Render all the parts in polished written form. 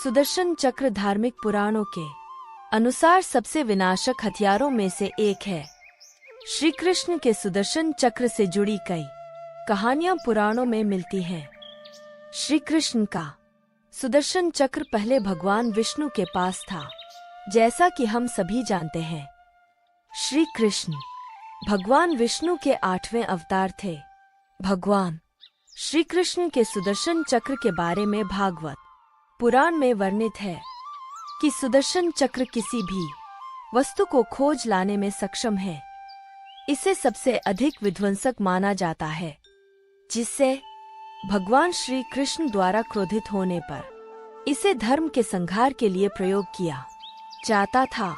सुदर्शन चक्र धार्मिक पुराणों के अनुसार सबसे विनाशक हथियारों में से एक है। श्री कृष्ण के सुदर्शन चक्र से जुड़ी कई कहानियां पुराणों में मिलती हैं। श्री कृष्ण का सुदर्शन चक्र पहले भगवान विष्णु के पास था। जैसा कि हम सभी जानते हैं, श्री कृष्ण भगवान विष्णु के 8वें अवतार थे। भगवान श्री कृष्ण के सुदर्शन चक्र के बारे में भागवत पुराण में वर्णित है कि सुदर्शन चक्र किसी भी वस्तु को खोज लाने में सक्षम है। इसे सबसे अधिक विध्वंसक माना जाता है, जिससे भगवान श्री कृष्ण द्वारा क्रोधित होने पर इसे धर्म के संहार के लिए प्रयोग किया जाता था।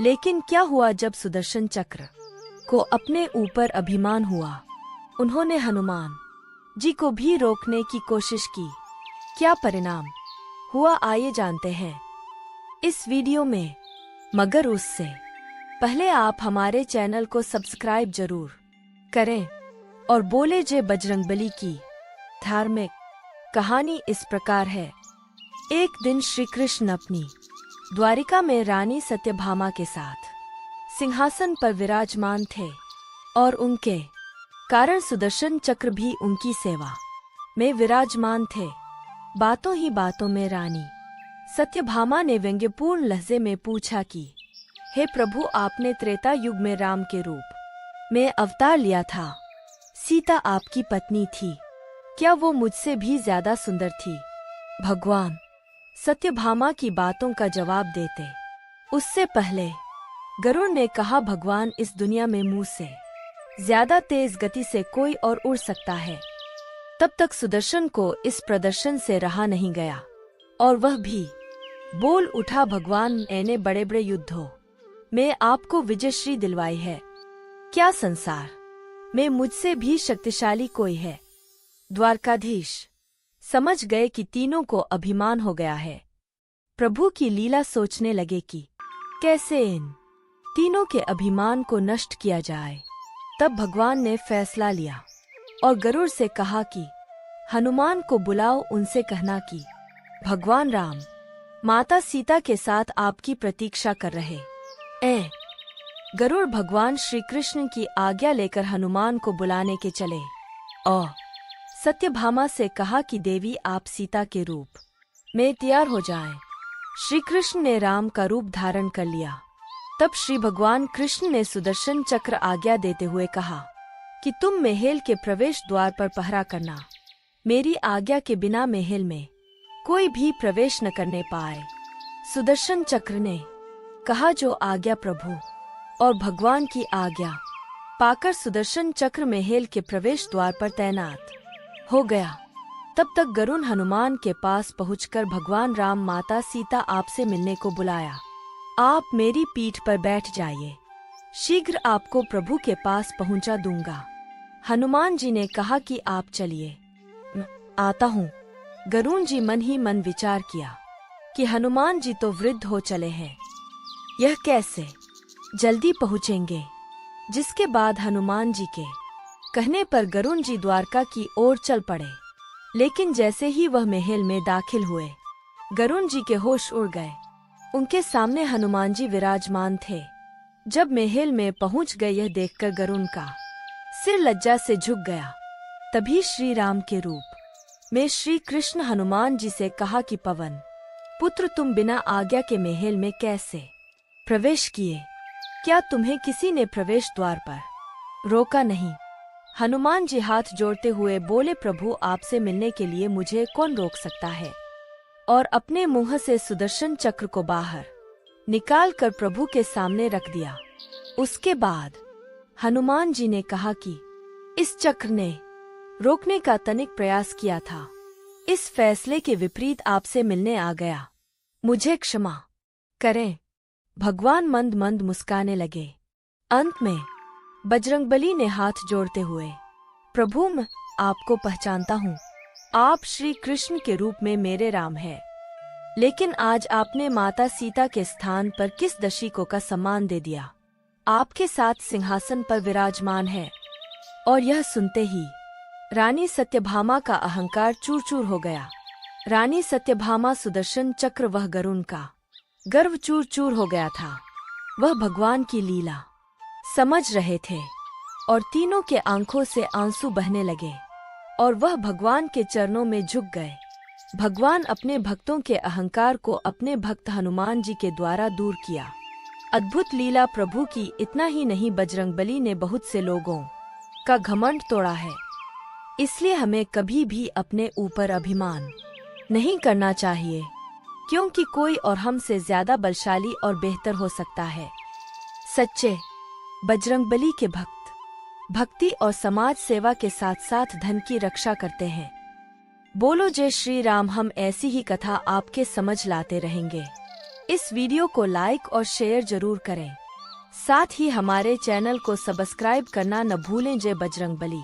लेकिन क्या हुआ जब सुदर्शन चक्र को अपने ऊपर अभिमान हुआ? उन्होंने हनुमान जी को भी रोकने की कोशिश की। क्या परिणाम हुआ, आइए जानते हैं इस वीडियो में। मगर उससे पहले आप हमारे चैनल को सब्सक्राइब जरूर करें और बोले जय बजरंगबली की। धार्मिक कहानी इस प्रकार है। एक दिन श्री कृष्ण अपनी द्वारिका में रानी सत्यभामा के साथ सिंहासन पर विराजमान थे और उनके कारण सुदर्शन चक्र भी उनकी सेवा में विराजमान थे। बातों ही बातों में रानी सत्यभामा ने व्यंग्यपूर्ण लहजे में पूछा कि हे प्रभु, आपने त्रेता युग में राम के रूप में अवतार लिया था। सीता आपकी पत्नी थी, क्या वो मुझसे भी ज्यादा सुंदर थी? भगवान सत्यभामा की बातों का जवाब देते उससे पहले गरुड़ ने कहा, भगवान, इस दुनिया में मुंह से ज्यादा तेज गति से कोई और उड़ सकता है। तब तक सुदर्शन को इस प्रदर्शन से रहा नहीं गया और वह भी बोल उठा, भगवान, मैंने बड़े बड़े युद्धों में आपको विजयश्री दिलवाई है। क्या संसार में मुझसे भी शक्तिशाली कोई है? द्वारकाधीश समझ गए कि तीनों को अभिमान हो गया है। प्रभु की लीला सोचने लगे कि कैसे इन तीनों के अभिमान को नष्ट किया जाए। तब भगवान ने फैसला लिया और गरुड़ से कहा कि हनुमान को बुलाओ, उनसे कहना कि भगवान राम माता सीता के साथ आपकी प्रतीक्षा कर रहे हैं। गरुड़ भगवान श्री कृष्ण की आज्ञा लेकर हनुमान को बुलाने के चले और सत्यभामा से कहा कि देवी, आप सीता के रूप में तैयार हो जाएं। श्री कृष्ण ने राम का रूप धारण कर लिया। तब श्री भगवान कृष्ण ने सुदर्शन चक्र आज्ञा देते हुए कहा कि तुम महल के प्रवेश द्वार पर पहरा करना। मेरी आज्ञा के बिना महल में कोई भी प्रवेश न करने पाए। सुदर्शन चक्र ने कहा, जो आज्ञा प्रभु और भगवान की आज्ञा पाकर सुदर्शन चक्र महल के प्रवेश द्वार पर तैनात हो गया। तब तक गरुड़ हनुमान के पास पहुंचकर, भगवान राम, माता सीता आपसे मिलने को बुलाया। आप मेरी पीठ पर बैठ जाइए, शीघ्र आपको प्रभु के पास पहुंचा दूंगा। हनुमान जी ने कहा कि आप चलिए, आता हूँ। गरुड़ जी मन ही मन विचार किया कि हनुमान जी तो वृद्ध हो चले हैं, यह कैसे जल्दी पहुँचेंगे। जिसके बाद हनुमान जी के कहने पर गरुड़ जी द्वारका की ओर चल पड़े। लेकिन जैसे ही वह महल में दाखिल हुए, गरुड़ जी के होश उड़ गए। उनके सामने हनुमान जी विराजमान थे। जब महल में पहुंच गए, यह देखकर गरुड़ का सिर लज्जा से झुक गया। तभी श्री राम के रूप में श्री कृष्ण हनुमान जी से कहा कि पवन पुत्र, तुम बिना आज्ञा के महल में कैसे प्रवेश किए? क्या तुम्हें किसी ने प्रवेश द्वार पर रोका नहीं? हनुमान जी हाथ जोड़ते हुए बोले, प्रभु, आपसे मिलने के लिए मुझे कौन रोक सकता है? और अपने मुंह से सुदर्शन चक्र को बाहर निकाल कर प्रभु के सामने रख दिया। उसके बाद हनुमान जी ने कहा कि इस चक्र ने रोकने का तनिक प्रयास किया था, इस फैसले के विपरीत आपसे मिलने आ गया, मुझे क्षमा करें। भगवान मंद मंद मुस्काने लगे। अंत में बजरंगबली ने हाथ जोड़ते हुए, प्रभु, मैं आपको पहचानता हूँ। आप श्री कृष्ण के रूप में मेरे राम हैं। लेकिन आज आपने माता सीता के स्थान पर किस दशीको का सम्मान दे दिया? आपके साथ सिंहासन पर विराजमान है। और यह सुनते ही रानी सत्यभामा का अहंकार चूर चूर हो गया। रानी सत्यभामा सुदर्शन चक्र वह गरुण का गर्व चूर चूर हो गया था। वह भगवान की लीला समझ रहे थे और तीनों के आंखों से आंसू बहने लगे और वह भगवान के चरणों में झुक गए। भगवान अपने भक्तों के अहंकार को अपने भक्त हनुमान जी के द्वारा दूर किया। अद्भुत लीला प्रभु की। इतना ही नहीं, बजरंगबली ने बहुत से लोगों का घमंड तोड़ा है। इसलिए हमें कभी भी अपने ऊपर अभिमान नहीं करना चाहिए, क्योंकि कोई और हमसे ज्यादा बलशाली और बेहतर हो सकता है। सच्चे बजरंगबली के भक्त भक्ति और समाज सेवा के साथ साथ धन की रक्षा करते हैं। बोलो जय श्री राम। हम ऐसी ही कथा आपके समझ लाते रहेंगे। इस वीडियो को लाइक और शेयर जरूर करें। साथ ही हमारे चैनल को सब्सक्राइब करना न भूलें। जय बजरंगबली।